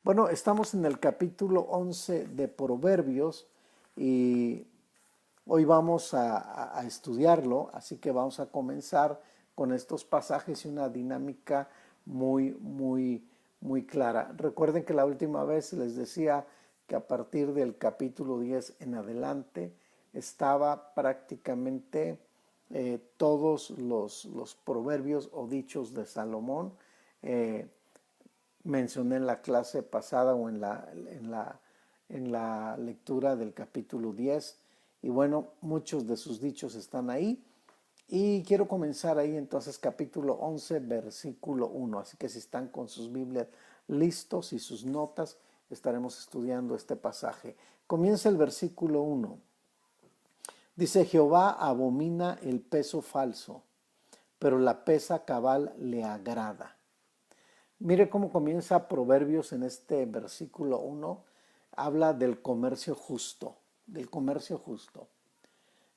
Bueno, estamos en el capítulo 11 de Proverbios y hoy vamos a estudiarlo, así que vamos a comenzar con estos pasajes y una dinámica muy clara. Recuerden que la última vez les decía que a partir del capítulo 10 en adelante estaba prácticamente todos los proverbios o dichos de Salomón. eh, Mencioné en la clase pasada o en la lectura del capítulo 10. Y bueno, muchos de sus dichos están ahí. Y quiero comenzar ahí entonces capítulo 11 versículo 1. Así que si están con sus Biblias listos y sus notas, estaremos estudiando este pasaje. Comienza el versículo 1. Dice: Jehová abomina el peso falso, pero la pesa cabal le agrada. Mire cómo comienza Proverbios en este versículo 1. Habla del comercio justo, del comercio justo.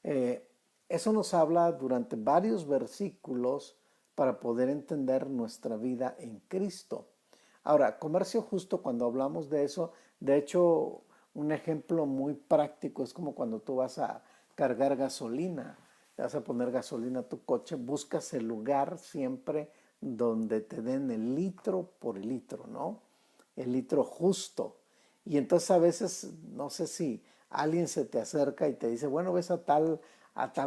Eh, Eso nos habla durante varios versículos para poder entender nuestra vida en Cristo. Ahora, comercio justo, cuando hablamos de eso, de hecho, un ejemplo muy práctico es como cuando tú vas a cargar gasolina, te vas a poner gasolina a tu coche, buscas el lugar siempre donde te den el litro por el litro, ¿no? El litro justo. Y entonces a veces, no sé si alguien se te acerca y te dice, bueno, ves a tal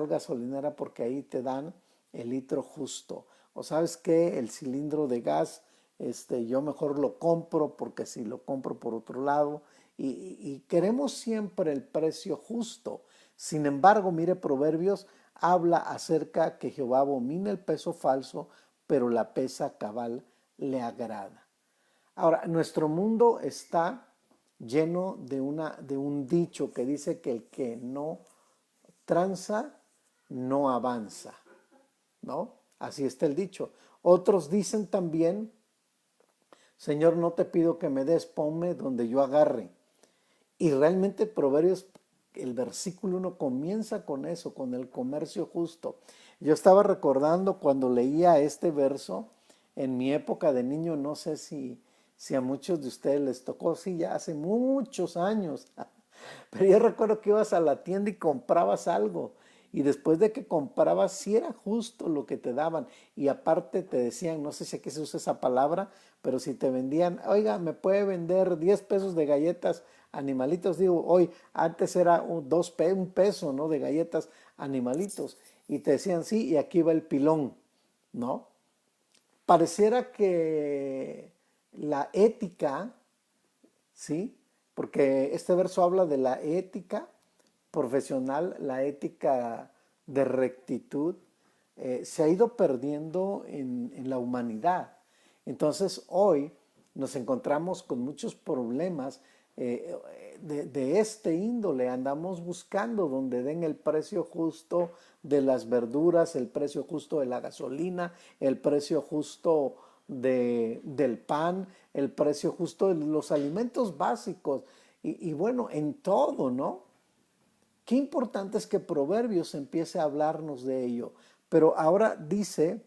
gasolinera porque ahí te dan el litro justo. O sabes que el cilindro de gas, yo mejor lo compro porque si lo compro por otro lado. Y queremos siempre el precio justo. Sin embargo, mire, Proverbios habla acerca que Jehová abomina el peso falso, pero la pesa cabal le agrada. Ahora, nuestro mundo está lleno de un dicho que dice que el que no tranza no avanza, ¿no? Así está el dicho. Otros dicen también: Señor, no te pido que me des, ponme donde yo agarre. Y realmente Proverbios, el versículo 1 comienza con eso, con el comercio justo. Yo estaba recordando cuando leía este verso, en mi época de niño, no sé si a muchos de ustedes les tocó, sí, ya hace muchos años. Pero yo recuerdo que ibas a la tienda y comprabas algo. Y después de que comprabas, sí era justo lo que te daban. Y aparte te decían, no sé si aquí se usa esa palabra, pero si te vendían, oiga, me puede vender 10 pesos de galletas animalitos. Digo, hoy, antes era un peso, ¿no? De galletas animalitos. Y te decían, sí, y aquí va el pilón, ¿no? Pareciera que la ética, ¿sí? Porque este verso habla de la ética profesional, la ética de rectitud, se ha ido perdiendo en la humanidad. Entonces hoy nos encontramos con muchos problemas de este índole. Andamos buscando donde den el precio justo de las verduras, el precio justo de la gasolina, el precio justo del pan, el precio justo de los alimentos básicos y bueno, en todo, ¿no? Qué importante es que Proverbios empiece a hablarnos de ello. Pero ahora dice: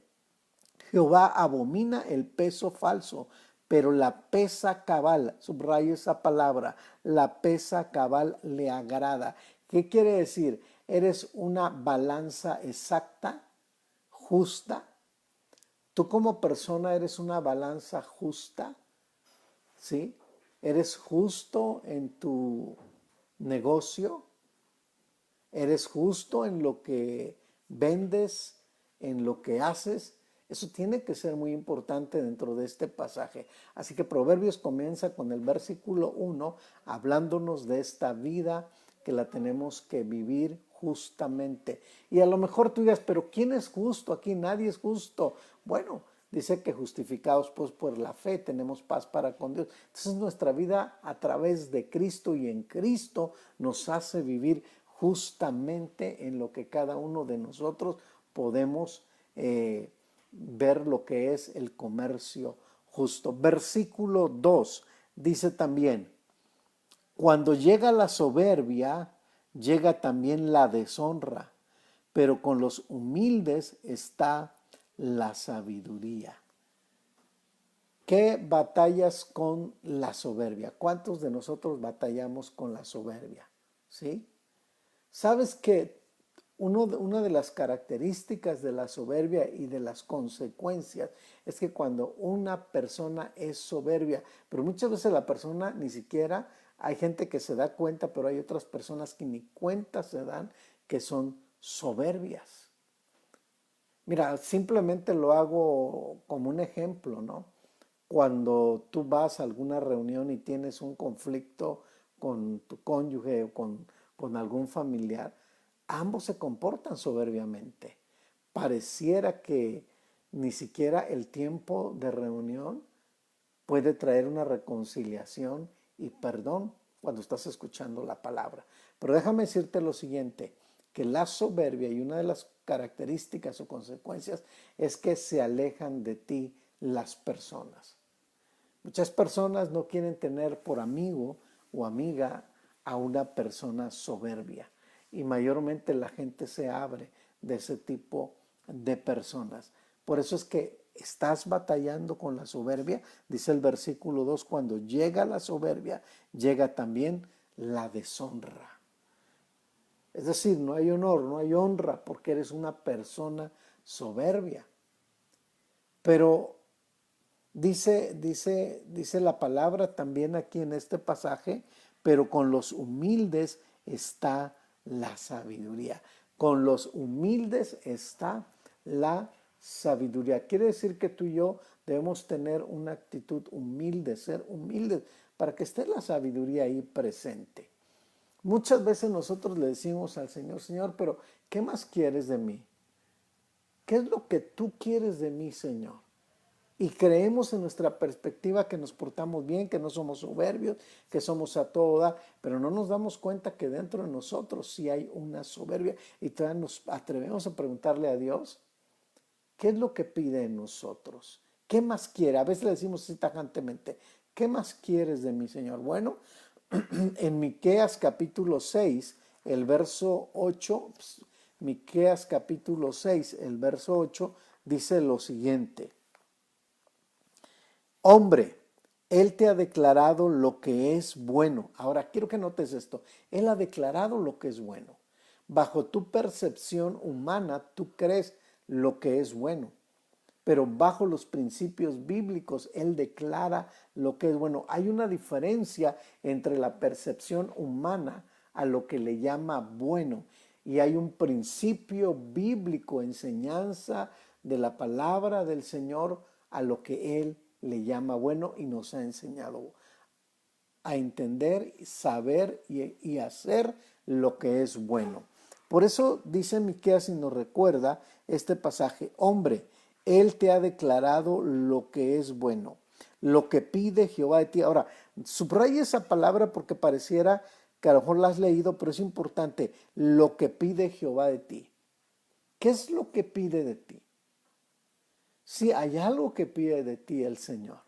Jehová abomina el peso falso, pero la pesa cabal, subrayo esa palabra, la pesa cabal le agrada. ¿Qué quiere decir? ¿Eres una balanza exacta, justa? ¿Tú como persona eres una balanza justa? ¿Sí? ¿Eres justo en tu negocio? ¿Eres justo en lo que vendes, en lo que haces? Eso tiene que ser muy importante dentro de este pasaje. Así que Proverbios comienza con el versículo 1 hablándonos de esta vida que la tenemos que vivir justamente. Y a lo mejor tú digas, pero ¿quién es justo? Aquí nadie es justo. Bueno, dice que justificados pues por la fe tenemos paz para con Dios. Entonces nuestra vida a través de Cristo y en Cristo nos hace vivir justamente en lo que cada uno de nosotros podemos ver lo que es el comercio justo. Versículo 2 dice también: cuando llega la soberbia, llega también la deshonra, pero con los humildes está la sabiduría. ¿Qué batallas con la soberbia? ¿Cuántos de nosotros batallamos con la soberbia? ¿Sí? ¿Sabes que una de las características de la soberbia y de las consecuencias es que cuando una persona es soberbia, pero muchas veces la persona ni siquiera, hay gente que se da cuenta, pero hay otras personas que ni cuenta se dan que son soberbias? Mira, simplemente lo hago como un ejemplo, ¿no? Cuando tú vas a alguna reunión y tienes un conflicto con tu cónyuge o con algún familiar, ambos se comportan soberbiamente. Pareciera que ni siquiera el tiempo de reunión puede traer una reconciliación y perdón cuando estás escuchando la palabra. Pero déjame decirte lo siguiente, que la soberbia y una de las características o consecuencias es que se alejan de ti las personas. Muchas personas no quieren tener por amigo o amiga a una persona soberbia y mayormente la gente se abre de ese tipo de personas. Por eso es que estás batallando con la soberbia, dice el versículo 2, cuando llega la soberbia, llega también la deshonra. Es decir, no hay honor, no hay honra porque eres una persona soberbia. Pero dice la palabra también aquí en este pasaje, pero con los humildes está la sabiduría. Con los humildes está la sabiduría. Quiere decir que tú y yo debemos tener una actitud humilde, ser humildes, para que esté la sabiduría ahí presente. Muchas veces nosotros le decimos al Señor, Señor, pero ¿qué más quieres de mí? ¿Qué es lo que tú quieres de mí, Señor? Y creemos en nuestra perspectiva que nos portamos bien, que no somos soberbios, que somos a todo dar, pero no nos damos cuenta que dentro de nosotros sí hay una soberbia y todavía nos atrevemos a preguntarle a Dios, ¿qué es lo que pide en nosotros? ¿Qué más quiere? A veces le decimos así tajantemente, ¿qué más quieres de mí, Señor? Bueno, en Miqueas capítulo 6, el verso 8, Miqueas capítulo 6, el verso 8, dice lo siguiente. Hombre, Él te ha declarado lo que es bueno. Ahora, quiero que notes esto. Él ha declarado lo que es bueno. Bajo tu percepción humana, tú crees lo que es bueno. Pero bajo los principios bíblicos, Él declara lo que es bueno. Hay una diferencia entre la percepción humana a lo que le llama bueno. Y hay un principio bíblico, enseñanza de la palabra del Señor a lo que Él le llama bueno y nos ha enseñado a entender, saber y hacer lo que es bueno. Por eso dice Miqueas y nos recuerda este pasaje, hombre, Él te ha declarado lo que es bueno, lo que pide Jehová de ti. Ahora, subraya esa palabra porque pareciera que a lo mejor la has leído, pero es importante, lo que pide Jehová de ti. ¿Qué es lo que pide de ti? Sí, hay algo que pide de ti el Señor.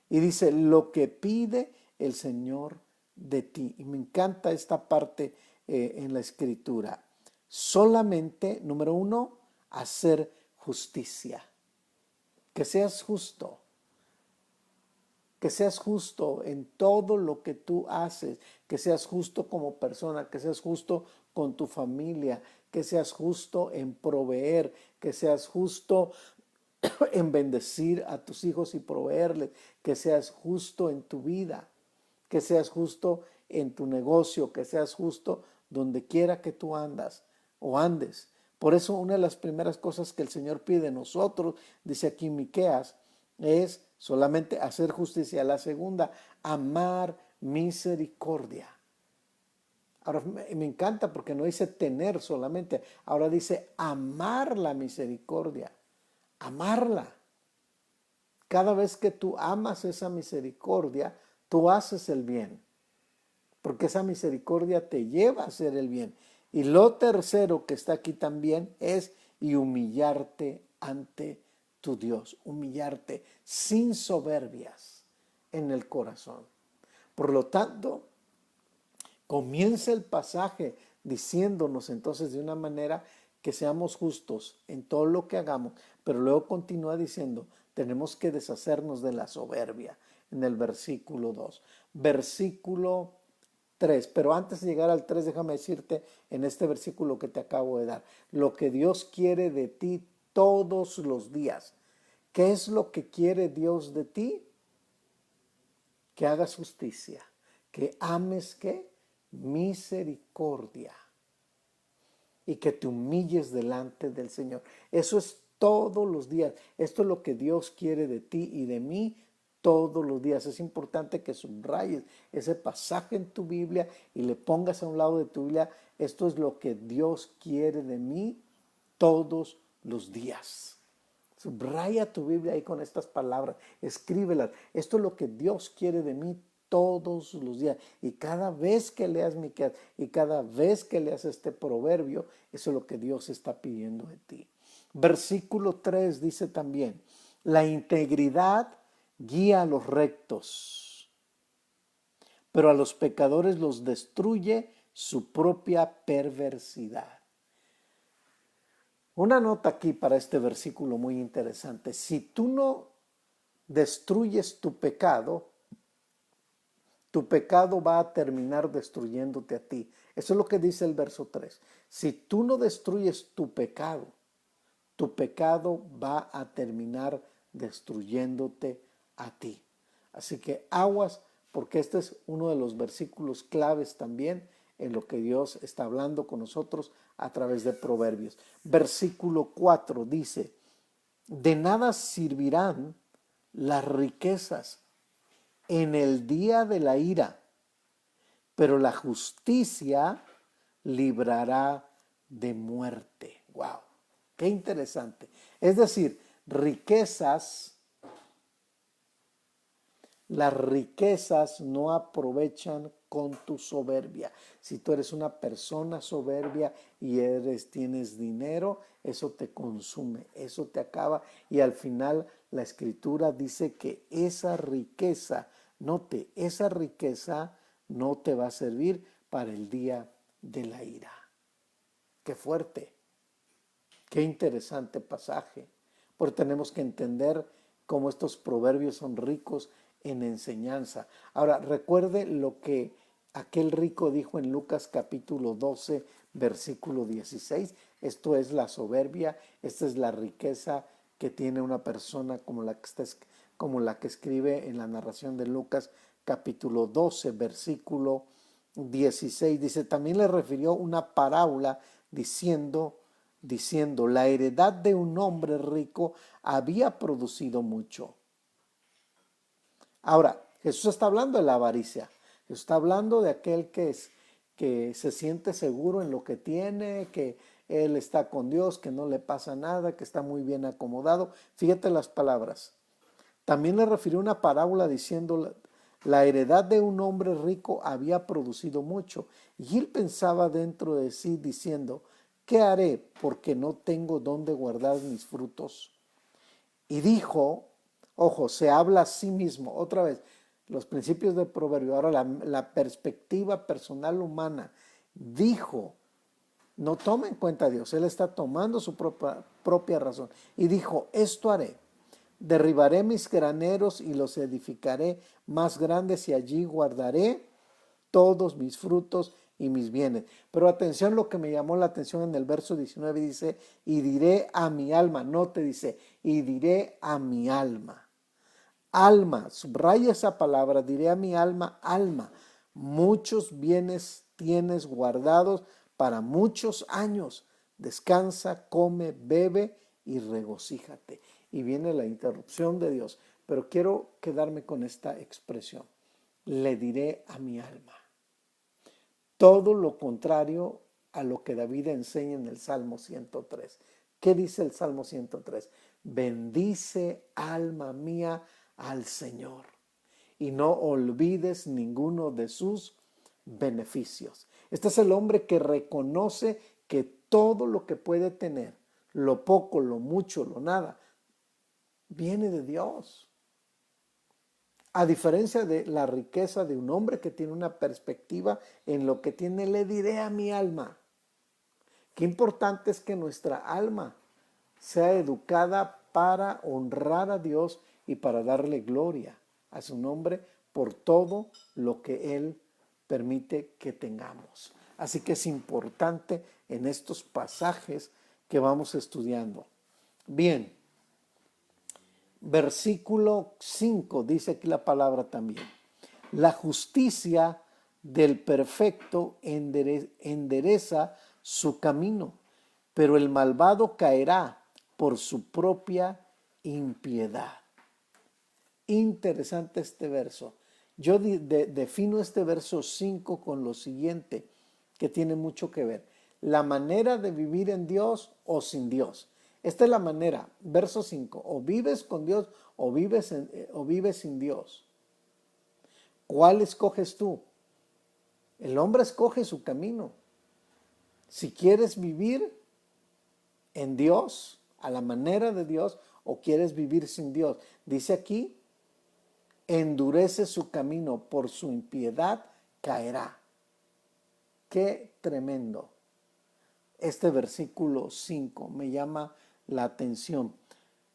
Y dice, lo que pide el Señor de ti. Y me encanta esta parte en la escritura. Solamente, número uno, hacer justicia. Que seas justo. Que seas justo en todo lo que tú haces. Que seas justo como persona. Que seas justo con tu familia. Que seas justo en proveer. Que seas justo en bendecir a tus hijos y proveerles, que seas justo en tu vida, que seas justo en tu negocio, que seas justo donde quiera que tú andas o andes. Por eso una de las primeras cosas que el Señor pide de nosotros, dice aquí Miqueas, es solamente hacer justicia. La segunda, amar misericordia. Ahora me encanta porque no dice tener solamente, ahora dice amar la misericordia. Amarla. Cada vez que tú amas esa misericordia, tú haces el bien, porque esa misericordia te lleva a hacer el bien. Y lo tercero que está aquí también es y humillarte ante tu Dios, humillarte sin soberbias en el corazón. Por lo tanto, comienza el pasaje diciéndonos entonces de una manera que seamos justos en todo lo que hagamos, pero luego continúa diciendo, Tenemos que deshacernos de la soberbia en el versículo 2. Versículo 3. Pero antes de llegar al 3, déjame decirte en este versículo que te acabo de dar, lo que Dios quiere de ti todos los días. ¿Qué es lo que quiere Dios de ti? Que hagas justicia, que ames, ¿qué? Misericordia, y que te humilles delante del Señor. Eso es todos los días. Esto es lo que Dios quiere de ti y de mí todos los días. Es importante que subrayes ese pasaje en tu Biblia y le pongas a un lado de tu Biblia: esto es lo que Dios quiere de mí todos los días. Subraya tu Biblia ahí con estas palabras, escríbelas. Esto es lo que Dios quiere de mí todos los días. Y cada vez que leas Miqueas y cada vez que leas este proverbio, eso es lo que Dios está pidiendo de ti. Versículo 3 dice también: la integridad guía a los rectos, pero a los pecadores los destruye su propia perversidad. Una nota aquí para este versículo muy interesante: si tú no destruyes tu pecado va a terminar destruyéndote a ti. Eso es lo que dice el verso 3. Si tú no destruyes tu pecado va a terminar destruyéndote a ti. Así que aguas, porque este es uno de los versículos claves también en lo que Dios está hablando con nosotros a través de Proverbios. Versículo 4 dice: de nada servirán las riquezas en el día de la ira, pero la justicia librará de muerte. ¡Wow! ¡Qué interesante! Es decir, las riquezas no aprovechan con tu soberbia. Si tú eres una persona soberbia y tienes dinero, eso te consume, eso te acaba, y al final la Escritura dice que esa riqueza no te va a servir para el día de la ira. ¡Qué fuerte! ¡Qué interesante pasaje! Porque tenemos que entender cómo estos proverbios son ricos en enseñanza. Ahora, recuerde lo que aquel rico dijo en Lucas capítulo 12, versículo 16. Esto es la soberbia, esta es la riqueza que tiene una persona como la que escribe en la narración de Lucas capítulo 12, versículo 16. Dice: también le refirió una parábola diciendo, la heredad de un hombre rico había producido mucho. Ahora, Jesús está hablando de la avaricia. Jesús está hablando de aquel que se siente seguro en lo que tiene, que él está con Dios, que no le pasa nada, que está muy bien acomodado. Fíjate las palabras. También le refirió una parábola diciendo: la heredad de un hombre rico había producido mucho. Y él pensaba dentro de sí diciendo: ¿qué haré? Porque no tengo dónde guardar mis frutos. Y dijo, ojo, se habla a sí mismo, otra vez, los principios del proverbio, ahora la perspectiva personal humana. Dijo, no toma en cuenta a Dios, él está tomando su propia razón. Y dijo: esto haré: derribaré mis graneros y los edificaré más grandes, y allí guardaré todos mis frutos y mis bienes. Pero atención, lo que me llamó la atención en el verso 19 dice: y diré a mi alma. No te dice: y diré a mi alma. Alma, subraya esa palabra: diré a mi alma, alma, muchos bienes tienes guardados para muchos años. Descansa, come, bebe y regocíjate. Y viene la interrupción de Dios, pero quiero quedarme con esta expresión: le diré a mi alma. Todo lo contrario a lo que David enseña en el Salmo 103. ¿Qué dice el Salmo 103? Bendice, alma mía, al Señor, y no olvides ninguno de sus beneficios. Este es el hombre que reconoce que todo lo que puede tener, lo poco, lo mucho, lo nada, viene de Dios. A diferencia de la riqueza de un hombre que tiene una perspectiva en lo que tiene: le diré a mi alma. Qué importante es que nuestra alma sea educada para honrar a Dios y para darle gloria a su nombre por todo lo que Él permite que tengamos. Así que es importante en estos pasajes que vamos estudiando. Bien, versículo 5 dice aquí la palabra también. La justicia del perfecto endereza su camino, pero el malvado caerá por su propia impiedad. Interesante este verso. Yo defino este verso 5 con lo siguiente, que tiene mucho que ver. La manera de vivir en Dios o sin Dios. Esta es la manera, verso 5, o vives con Dios o vives sin Dios. ¿Cuál escoges tú? El hombre escoge su camino. Si quieres vivir en Dios, a la manera de Dios, o quieres vivir sin Dios. Dice aquí, endurece su camino, por su impiedad caerá. Qué tremendo. Este versículo 5 me llama la atención.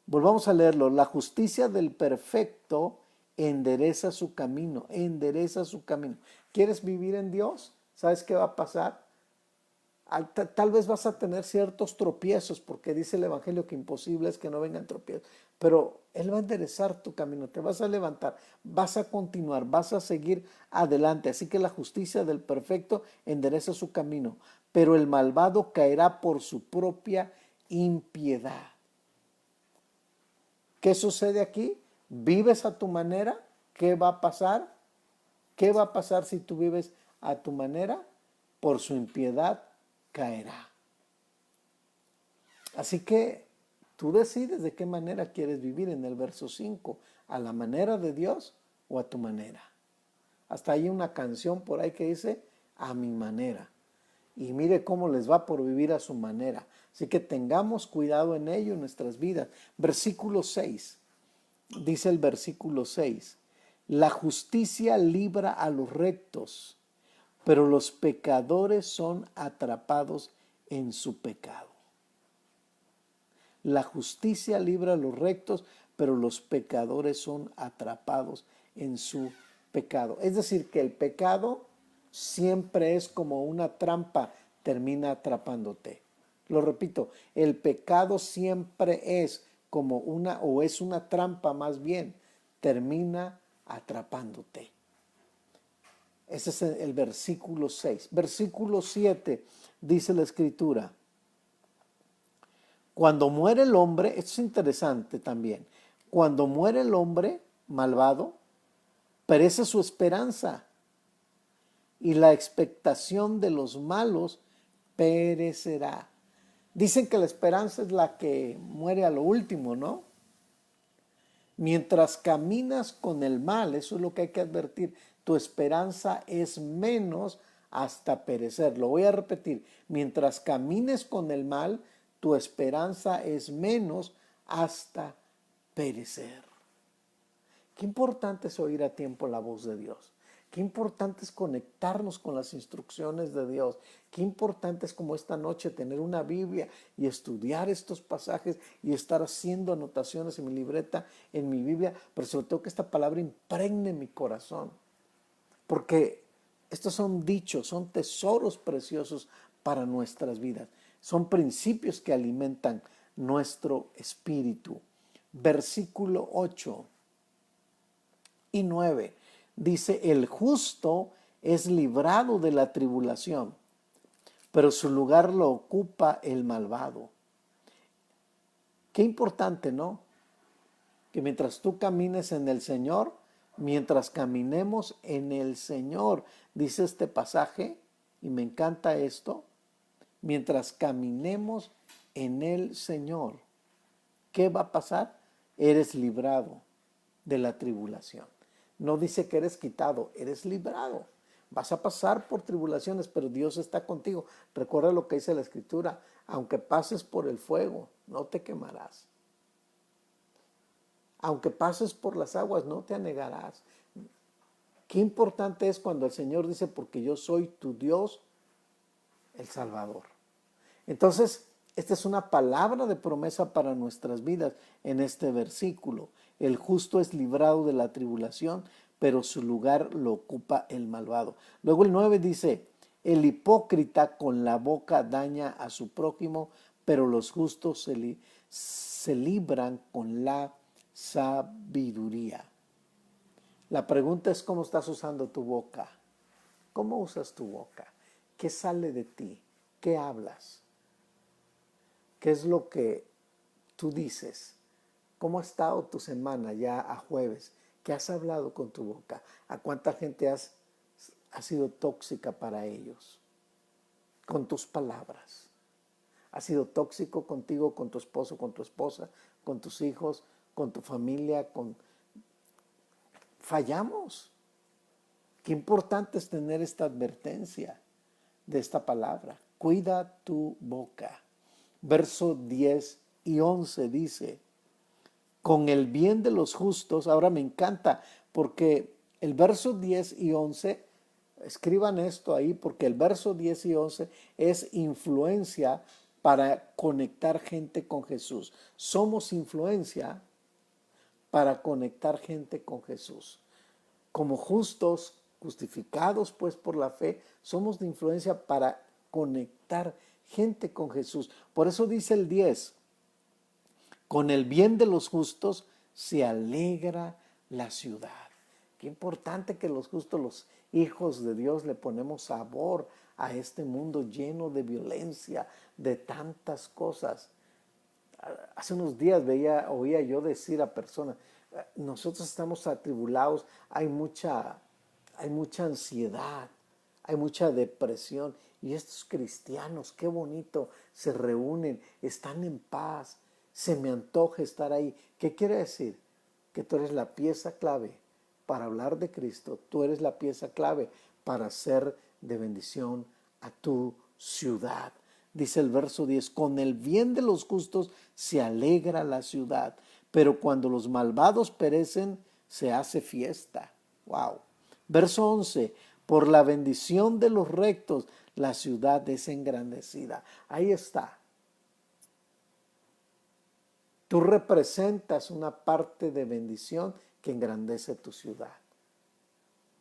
Volvamos a leerlo. La justicia del perfecto endereza su camino, endereza su camino. ¿Quieres vivir en Dios? ¿Sabes qué va a pasar? Tal vez vas a tener ciertos tropiezos, porque dice el Evangelio que imposible es que no vengan tropiezos, pero Él va a enderezar tu camino, te vas a levantar, vas a continuar, vas a seguir adelante. Así que la justicia del perfecto endereza su camino, pero el malvado caerá por su propia impiedad. ¿Qué sucede aquí? ¿Vives a tu manera? ¿Qué va a pasar? ¿Qué va a pasar si tú vives a tu manera? Por su impiedad caerá. Así que tú decides de qué manera quieres vivir en el verso 5, a la manera de Dios o a tu manera. Hasta hay una canción por ahí que dice, a mi manera. Y mire cómo les va por vivir a su manera. Así que tengamos cuidado en ello en nuestras vidas. Versículo 6, dice el versículo 6, la justicia libra a los rectos, pero los pecadores son atrapados en su pecado. La justicia libra a los rectos, pero los pecadores son atrapados en su pecado. Es decir, que el pecado siempre es como una trampa, termina atrapándote. Lo repito, el pecado siempre es como es una trampa más bien, termina atrapándote. Ese es el versículo 6. Versículo 7 dice la Escritura, cuando muere el hombre, esto es interesante también, cuando muere el hombre malvado, perece su esperanza y la expectación de los malos perecerá. Dicen que la esperanza es la que muere a lo último, ¿no? Mientras caminas con el mal, eso es lo que hay que advertir, tu esperanza es menos hasta perecer. Lo voy a repetir, mientras camines con el mal, tu esperanza es menos hasta perecer. Qué importante es oír a tiempo la voz de Dios. Qué importante es conectarnos con las instrucciones de Dios. Qué importante es como esta noche tener una Biblia y estudiar estos pasajes y estar haciendo anotaciones en mi libreta, en mi Biblia, pero sobre todo que esta palabra impregne mi corazón. Porque estos son dichos, son tesoros preciosos para nuestras vidas. Son principios que alimentan nuestro espíritu. Versículo 8 y 9 dice, el justo es librado de la tribulación, pero su lugar lo ocupa el malvado. Qué importante, ¿no? Que mientras tú camines en el Señor, mientras caminemos en el Señor, dice este pasaje, y me encanta esto, mientras caminemos en el Señor, ¿qué va a pasar? Eres librado de la tribulación. No dice que eres quitado, eres librado. Vas a pasar por tribulaciones, pero Dios está contigo. Recuerda lo que dice la Escritura, aunque pases por el fuego, no te quemarás. Aunque pases por las aguas, no te anegarás. Qué importante es cuando el Señor dice, porque yo soy tu Dios, el Salvador. Entonces, Esta es una palabra de promesa para nuestras vidas en este versículo. El justo es librado de la tribulación, pero su lugar lo ocupa el malvado. Luego el 9 dice, el hipócrita con la boca daña a su prójimo, pero los justos se libran con la sabiduría. La pregunta es cómo estás usando tu boca. ¿Cómo usas tu boca? ¿Qué sale de ti? ¿Qué hablas? ¿Qué es lo que tú dices? ¿Cómo ha estado tu semana ya a jueves? ¿Qué has hablado con tu boca? ¿A cuánta gente has sido tóxica para ellos? Con tus palabras. ¿Has sido tóxico contigo, con tu esposo, con tu esposa, con tus hijos, con tu familia? Fallamos. Qué importante es tener esta advertencia de esta palabra. Cuida tu boca. Verso 10 y 11 dice, con el bien de los justos, ahora me encanta, porque el verso 10 y 11, escriban esto ahí, porque el verso 10 y 11 es influencia para conectar gente con Jesús. Somos influencia para conectar gente con Jesús. Como justos, justificados pues por la fe, somos de influencia para conectar gente con Jesús. Por eso dice el 10, con el bien de los justos se alegra la ciudad. Qué importante que los justos, los hijos de Dios, le ponemos sabor a este mundo lleno de violencia, de tantas cosas. Hace unos días oía yo decir a personas, nosotros estamos atribulados, hay mucha ansiedad, hay mucha depresión, y estos cristianos, qué bonito, se reúnen, están en paz, se me antoja estar ahí. ¿Qué quiere decir? Que tú eres la pieza clave para hablar de Cristo, tú eres la pieza clave para ser de bendición a tu ciudad. Dice el verso 10, con el bien de los justos se alegra la ciudad, pero cuando los malvados perecen, se hace fiesta. Wow. Verso 11, por la bendición de los rectos, la ciudad es engrandecida. Ahí está. Tú representas una parte de bendición que engrandece tu ciudad.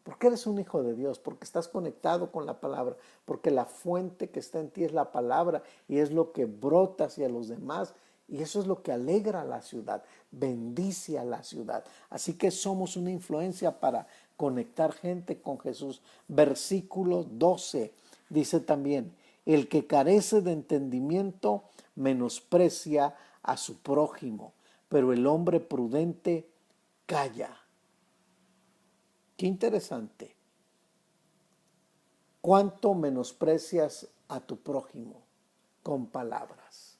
Porque eres un hijo de Dios, porque estás conectado con la palabra, porque la fuente que está en ti es la palabra y es lo que brota hacia los demás, y eso es lo que alegra a la ciudad, bendice a la ciudad. Así que somos una influencia para conectar gente con Jesús. Versículo 12 dice también, el que carece de entendimiento menosprecia a su prójimo, pero el hombre prudente calla. Qué interesante. ¿Cuánto menosprecias a tu prójimo con palabras?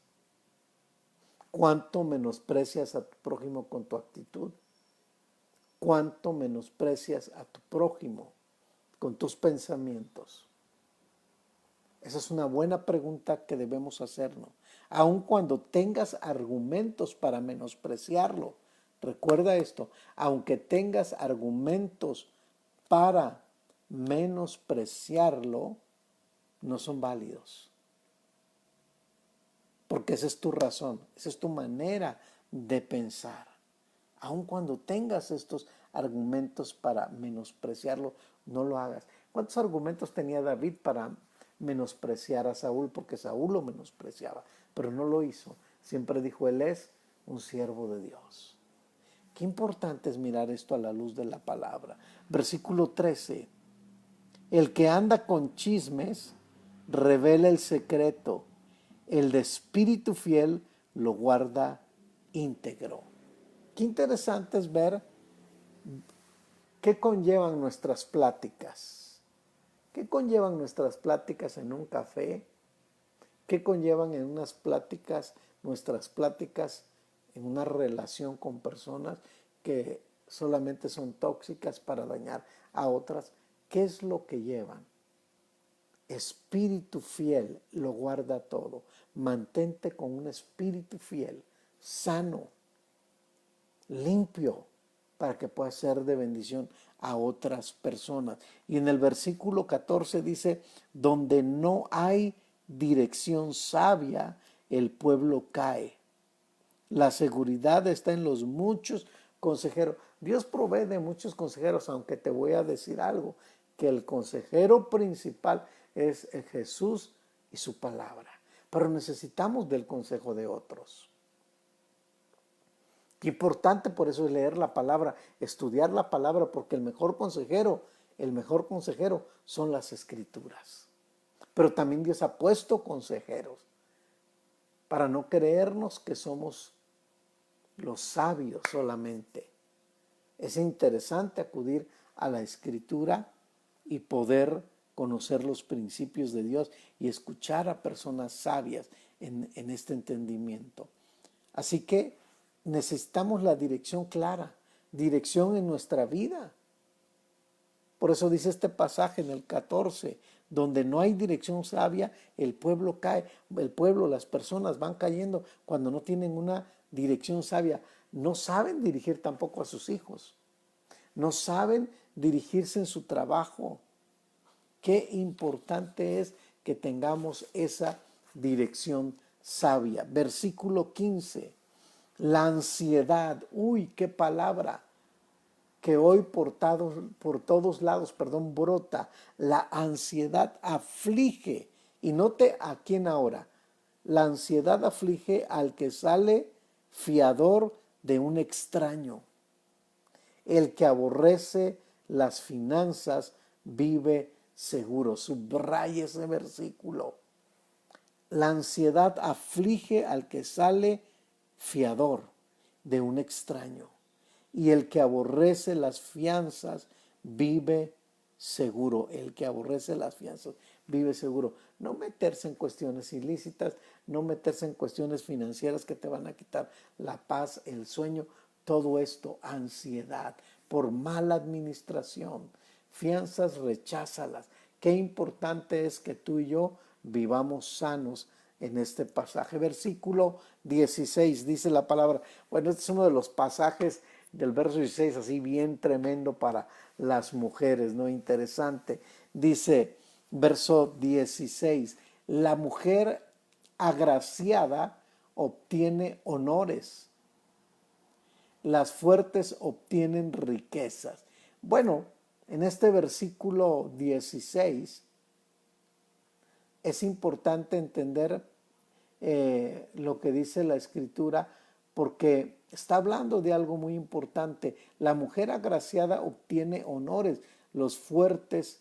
¿Cuánto menosprecias a tu prójimo con tu actitud? ¿Cuánto menosprecias a tu prójimo con tus pensamientos? Esa es una buena pregunta que debemos hacernos. Aun cuando tengas argumentos para menospreciarlo, recuerda esto, aunque tengas argumentos para menospreciarlo, no son válidos. Porque esa es tu razón, esa es tu manera de pensar. Aun cuando tengas estos argumentos para menospreciarlo, no lo hagas. ¿Cuántos argumentos tenía David para menospreciar a Saúl? Porque Saúl lo menospreciaba, pero no lo hizo. Siempre dijo, él es un siervo de Dios. Qué importante es mirar esto a la luz de la palabra. Versículo 13. El que anda con chismes revela el secreto. El de espíritu fiel lo guarda íntegro. Qué interesante es ver qué conllevan nuestras pláticas. ¿Qué conllevan nuestras pláticas en un café? ¿Qué conllevan en unas pláticas, nuestras pláticas en una relación con personas que solamente son tóxicas para dañar a otras? ¿Qué es lo que llevan? Espíritu fiel lo guarda todo. Mantente con un espíritu fiel, sano, limpio, para que pueda ser de bendición a otras personas. Y en el versículo 14 dice, donde no hay dirección sabia, el pueblo cae. La seguridad está en los muchos consejeros. Dios provee de muchos consejeros, aunque te voy a decir algo, que el consejero principal es Jesús y su palabra. Pero necesitamos del consejo de otros. Qué importante por eso es leer la palabra, estudiar la palabra, porque el mejor consejero son las escrituras. Pero también Dios ha puesto consejeros para no creernos que somos los sabios solamente. Es interesante acudir a la escritura y poder conocer los principios de Dios y escuchar a personas sabias en este entendimiento. Así que necesitamos la dirección clara, dirección en nuestra vida. Por eso dice este pasaje en el 14, donde no hay dirección sabia, el pueblo cae, las personas van cayendo cuando no tienen una dirección sabia. No saben dirigir tampoco a sus hijos, no saben dirigirse en su trabajo. Qué importante es que tengamos esa dirección sabia. Versículo 15, la ansiedad, uy, qué palabra, que hoy por todos lados, brota. La ansiedad aflige, y note a quién ahora, la ansiedad aflige al que sale fiador de un extraño. El que aborrece las finanzas vive seguro. Subraya ese versículo. La ansiedad aflige al que sale fiador de un extraño. Y el que aborrece las fianzas vive seguro. El que aborrece las fianzas vive seguro. No meterse en cuestiones ilícitas, no meterse en cuestiones financieras que te van a quitar la paz, el sueño. Todo esto, ansiedad por mala administración. Fianzas, recházalas. Qué importante es que tú y yo vivamos sanos en este pasaje. Versículo 16 dice la palabra. Bueno, este es uno de los pasajes del verso 16, así bien tremendo para las mujeres, ¿no? Interesante. Dice, verso 16, la mujer agraciada obtiene honores, las fuertes obtienen riquezas. Bueno, en este versículo 16 es importante entender lo que dice la Escritura, porque está hablando de algo muy importante. La mujer agraciada obtiene honores, los fuertes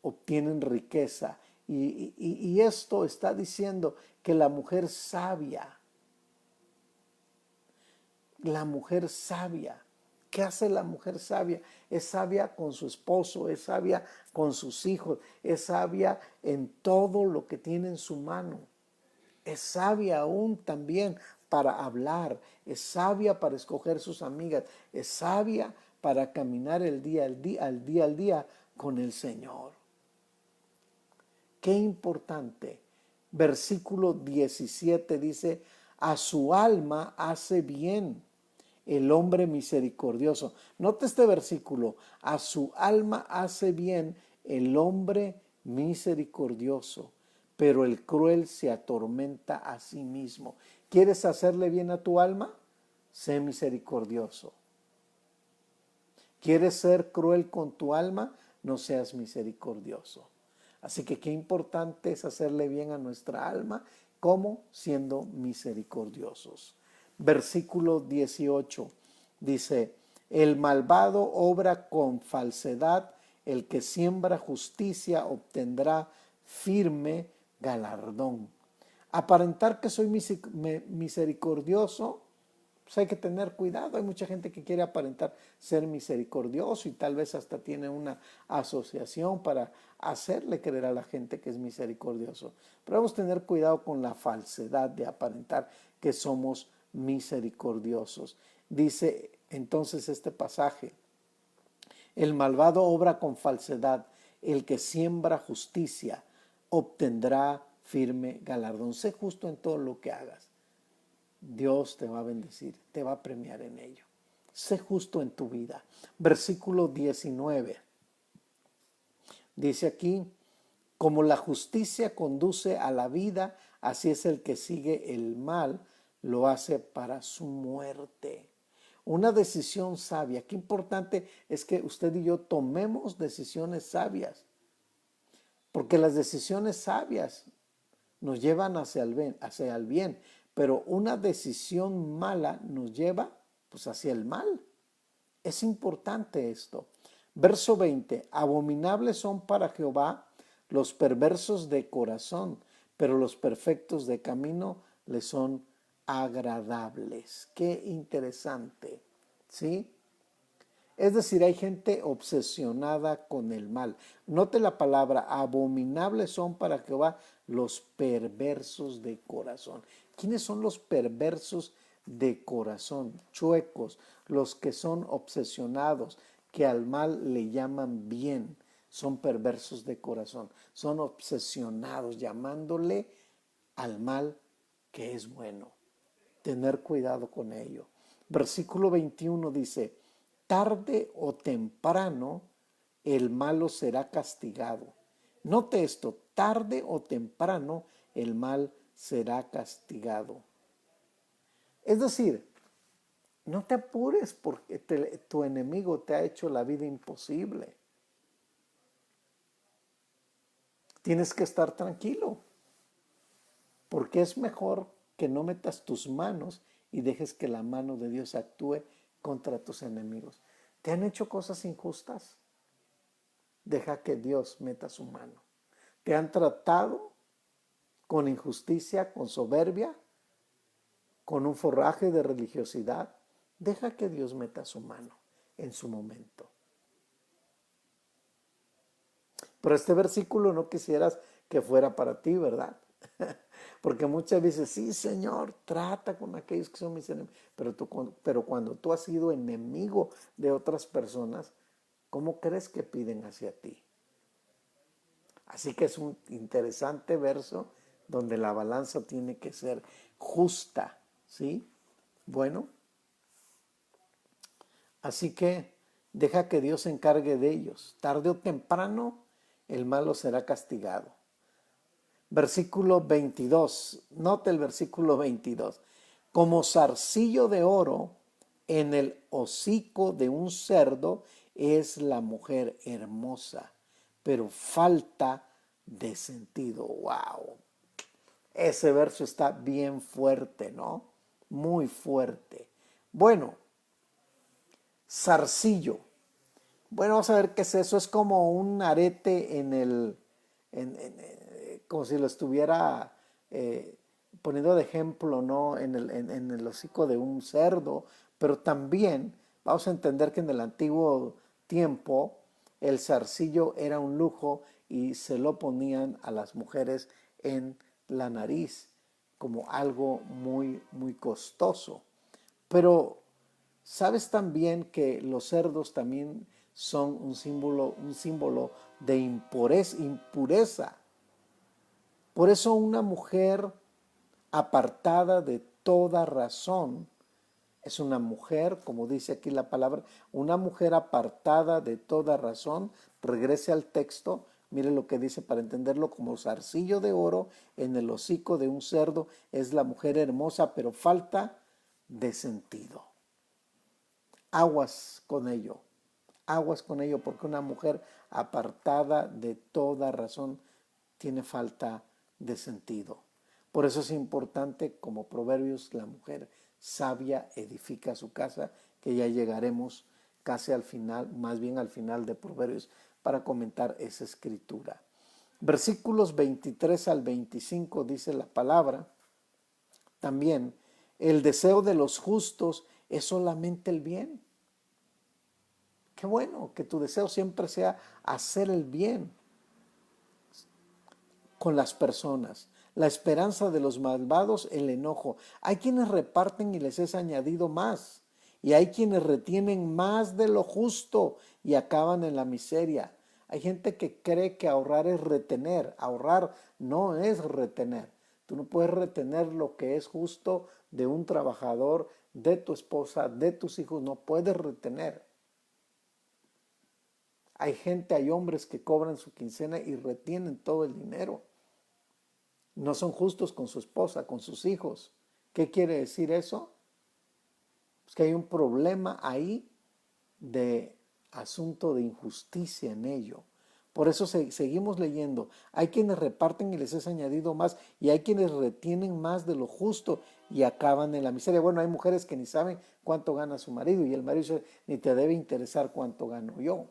obtienen riqueza. Y esto está diciendo que la mujer sabia, ¿qué hace la mujer sabia? Es sabia con su esposo, es sabia con sus hijos, es sabia en todo lo que tiene en su mano. Es sabia aún también para hablar, es sabia para escoger sus amigas, es sabia para caminar el día al día con el Señor. Qué importante. Versículo 17 dice, a su alma hace bien el hombre misericordioso. Nota este versículo, a su alma hace bien el hombre misericordioso, pero el cruel se atormenta a sí mismo. ¿Quieres hacerle bien a tu alma? Sé misericordioso. ¿Quieres ser cruel con tu alma? No seas misericordioso. Así que qué importante es hacerle bien a nuestra alma, ¿cómo? Siendo misericordiosos. Versículo 18 dice, el malvado obra con falsedad, el que siembra justicia obtendrá firme galardón. Aparentar que soy misericordioso, pues hay que tener cuidado. Hay mucha gente que quiere aparentar ser misericordioso y tal vez hasta tiene una asociación para hacerle creer a la gente que es misericordioso. Pero debemos tener cuidado con la falsedad de aparentar que somos misericordiosos. Dice entonces este pasaje, el malvado obra con falsedad, el que siembra justicia obtendrá firme galardón. Sé justo en todo lo que hagas. Dios te va a bendecir, te va a premiar en ello. Sé justo en tu vida. Versículo 19. Dice aquí, como la justicia conduce a la vida, así es el que sigue el mal, lo hace para su muerte. Una decisión sabia. Qué importante es que usted y yo tomemos decisiones sabias, porque las decisiones sabias nos llevan hacia el bien, pero una decisión mala nos lleva pues hacia el mal. Es importante esto. Verso 20, abominables son para Jehová los perversos de corazón, pero los perfectos de camino le son agradables. Qué interesante, ¿sí? Es decir, hay gente obsesionada con el mal. Note la palabra, abominables son para Jehová los perversos de corazón. ¿Quiénes son los perversos de corazón? Chuecos, los que son obsesionados, que al mal le llaman bien, son perversos de corazón. Son obsesionados, llamándole al mal que es bueno. Tener cuidado con ello. Versículo 21 dice, tarde o temprano el malo será castigado. Note esto, tarde o temprano el mal será castigado. Es decir, no te apures porque tu enemigo te ha hecho la vida imposible. Tienes que estar tranquilo, porque es mejor que no metas tus manos y dejes que la mano de Dios actúe contra tus enemigos. ¿Te han hecho cosas injustas? Deja que Dios meta su mano. ¿Te han tratado con injusticia, con soberbia, con un forraje de religiosidad? Deja que Dios meta su mano en su momento. Pero este versículo no quisieras que fuera para ti, ¿verdad? Porque muchas veces, sí, Señor, trata con aquellos que son mis enemigos. Pero cuando tú has sido enemigo de otras personas, ¿cómo crees que piden hacia ti? Así que es un interesante verso donde la balanza tiene que ser justa, ¿sí? Bueno, así que deja que Dios se encargue de ellos. Tarde o temprano el malo será castigado. Versículo 22, note el versículo 22. Como zarcillo de oro en el hocico de un cerdo es la mujer hermosa, pero falta de sentido. ¡Wow! Ese verso está bien fuerte, ¿no? Muy fuerte. Bueno, zarcillo. Bueno, vamos a ver qué es eso. Es como un arete como si lo estuviera poniendo de ejemplo, ¿no? En el hocico de un cerdo, pero también vamos a entender que en el antiguo tiempo el zarcillo era un lujo y se lo ponían a las mujeres en la nariz como algo muy, muy costoso. Pero sabes también que los cerdos también son un símbolo de impureza. Por eso una mujer apartada de toda razón es una mujer, como dice aquí la palabra, una mujer apartada de toda razón. Regrese al texto, mire lo que dice para entenderlo: como zarcillo de oro en el hocico de un cerdo es la mujer hermosa, pero falta de sentido. Aguas con ello, porque una mujer apartada de toda razón tiene falta de sentido. Por eso es importante, como Proverbios, la mujer sabia edifica su casa, que ya llegaremos casi al final, más bien al final de Proverbios, para comentar esa escritura. Versículos 23 al 25 dice la palabra también: el deseo de los justos es solamente el bien. Qué bueno que tu deseo siempre sea hacer el bien con las personas. La esperanza de los malvados, el enojo. Hay quienes reparten y les es añadido más. Y hay quienes retienen más de lo justo y acaban en la miseria. Hay gente que cree que ahorrar es retener. Ahorrar no es retener. Tú no puedes retener lo que es justo de un trabajador, de tu esposa, de tus hijos. No puedes retener. Hay hombres que cobran su quincena y retienen todo el dinero. No son justos con su esposa, con sus hijos. ¿Qué quiere decir eso? Es que hay un problema ahí de asunto de injusticia en ello. Por eso seguimos leyendo. Hay quienes reparten y les es añadido más, y hay quienes retienen más de lo justo y acaban en la miseria. Bueno, hay mujeres que ni saben cuánto gana su marido, y el marido dice, ni te debe interesar cuánto gano yo.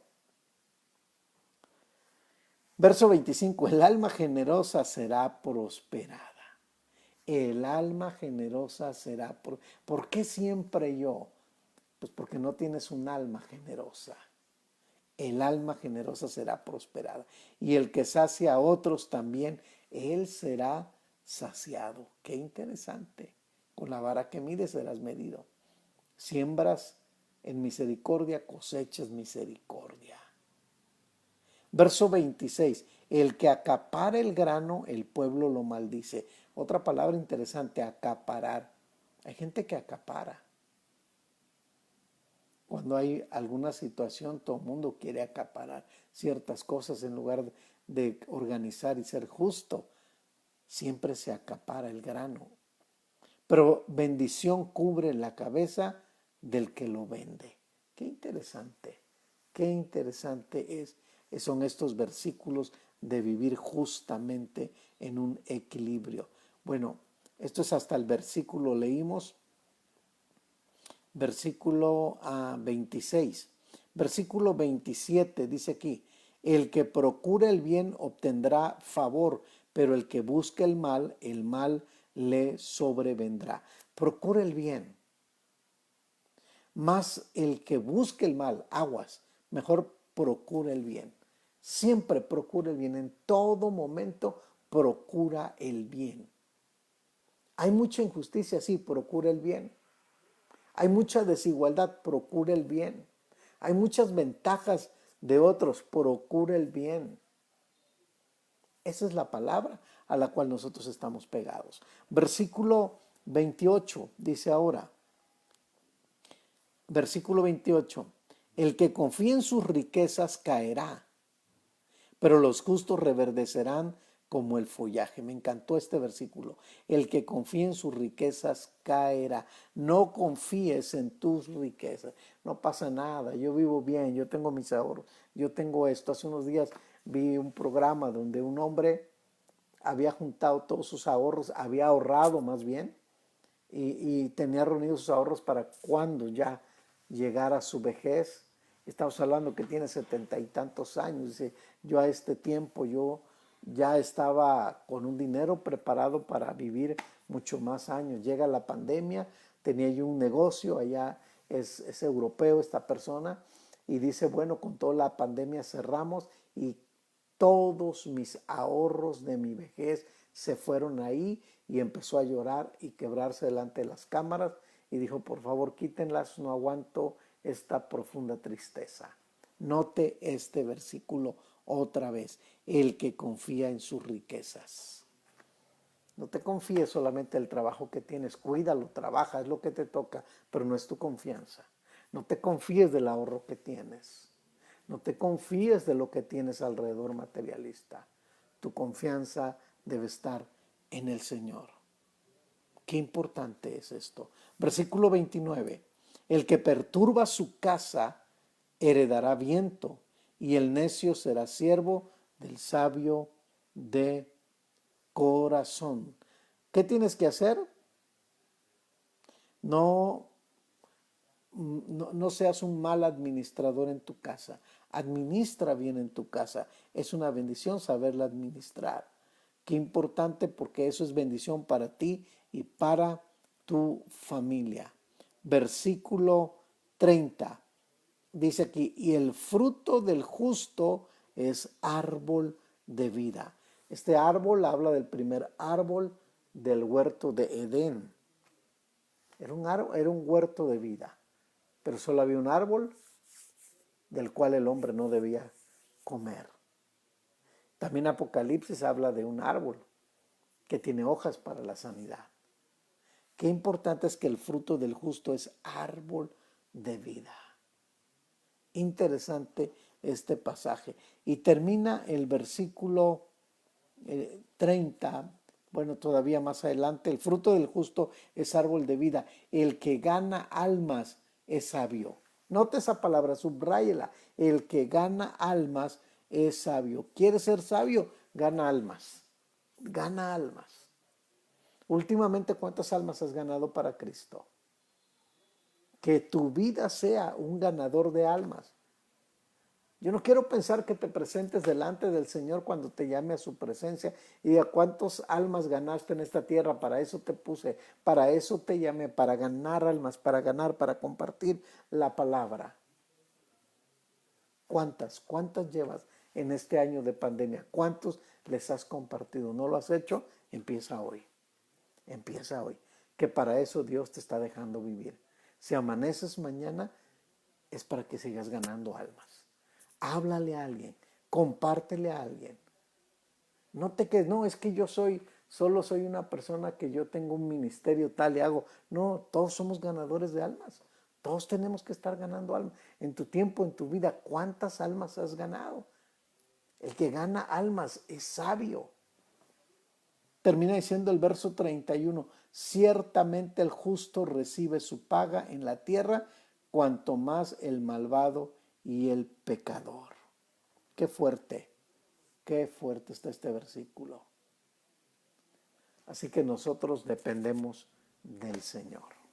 Verso 25, el alma generosa será prosperada. El alma generosa será ¿Por qué siempre yo? Pues porque no tienes un alma generosa. El alma generosa será prosperada. Y el que sacia a otros también, él será saciado. Qué interesante. Con la vara que mides serás medido. Siembras en misericordia, cosechas misericordia. Verso 26. El que acapara el grano, el pueblo lo maldice. Otra palabra interesante, acaparar. Hay gente que acapara. Cuando hay alguna situación, todo el mundo quiere acaparar ciertas cosas en lugar de organizar y ser justo. Siempre se acapara el grano. Pero bendición cubre la cabeza del que lo vende. Qué interesante. Qué interesante son estos versículos de vivir justamente en un equilibrio. Bueno, esto es hasta el versículo, leímos versículo 26. Versículo 27 dice aquí, el que procura el bien obtendrá favor, pero el que busca el mal le sobrevendrá. Procura el bien. Más el que busque el mal, aguas, mejor procura el bien. Siempre procura el bien, en todo momento procura el bien. Hay mucha injusticia, sí, procura el bien. Hay mucha desigualdad, procura el bien. Hay muchas ventajas de otros, procura el bien. Esa es la palabra a la cual nosotros estamos pegados. Versículo 28 dice ahora, versículo 28, el que confía en sus riquezas caerá, pero los justos reverdecerán como el follaje. Me encantó este versículo. El que confía en sus riquezas caerá. No confíes en tus riquezas. No pasa nada. Yo vivo bien. Yo tengo mis ahorros. Yo tengo esto. Hace unos días vi un programa donde un hombre había juntado todos sus ahorros, había ahorrado más bien, y tenía reunidos sus ahorros para cuando ya llegara a su vejez. Estamos hablando que tiene 70 y tantos años. Dice, yo a este tiempo yo ya estaba con un dinero preparado para vivir mucho más años. Llega la pandemia, tenía yo un negocio, allá es europeo esta persona, y dice, bueno, con toda la pandemia cerramos y todos mis ahorros de mi vejez se fueron ahí, y empezó a llorar y quebrarse delante de las cámaras y dijo, por favor, quítenlas, no aguanto esta profunda tristeza. Note este versículo otra vez, el que confía en sus riquezas. No te confíes solamente el trabajo que tienes, cuídalo, trabaja, es lo que te toca, pero no es tu confianza. No te confíes del ahorro que tienes. No te confíes de lo que tienes alrededor materialista. Tu confianza debe estar en el Señor. Qué importante es esto. Versículo 29. El que perturba su casa heredará viento, y el necio será siervo del sabio de corazón. ¿Qué tienes que hacer? No, no seas un mal administrador en tu casa. Administra bien en tu casa. Es una bendición saberla administrar. Qué importante, porque eso es bendición para ti y para tu familia. Versículo 30. Dice aquí, y el fruto del justo es árbol de vida. Este árbol habla del primer árbol del huerto de Edén. Era un huerto de vida, pero solo había un árbol del cual el hombre no debía comer. También Apocalipsis habla de un árbol que tiene hojas para la sanidad. Qué importante es que el fruto del justo es árbol de vida. Interesante este pasaje. Y termina el versículo 30 Bueno, todavía más adelante, el fruto del justo es árbol de vida. El que gana almas es sabio. Note esa palabra, subráyela. El que gana almas es sabio. ¿Quieres ser sabio? Gana almas. Gana almas. Últimamente, ¿cuántas almas has ganado para Cristo? Que tu vida sea un ganador de almas. Yo no quiero pensar que te presentes delante del Señor cuando te llame a su presencia y diga cuántas almas ganaste en esta tierra, para eso te puse, para eso te llamé, para ganar almas, para ganar, para compartir la palabra. ¿Cuántas llevas en este año de pandemia? ¿Cuántos les has compartido? ¿No lo has hecho? Empieza hoy. Empieza hoy. Que para eso Dios te está dejando vivir. Si amaneces mañana, es para que sigas ganando almas. Háblale a alguien, compártele a alguien. No te quedes, no, es que solo soy una persona que yo tengo un ministerio tal y hago. No, todos somos ganadores de almas. Todos tenemos que estar ganando almas. En tu tiempo, en tu vida, ¿cuántas almas has ganado? El que gana almas es sabio. Termina diciendo el verso 31, ciertamente el justo recibe su paga en la tierra, cuanto más el malvado y el pecador. Qué fuerte está este versículo. Así que nosotros dependemos del Señor.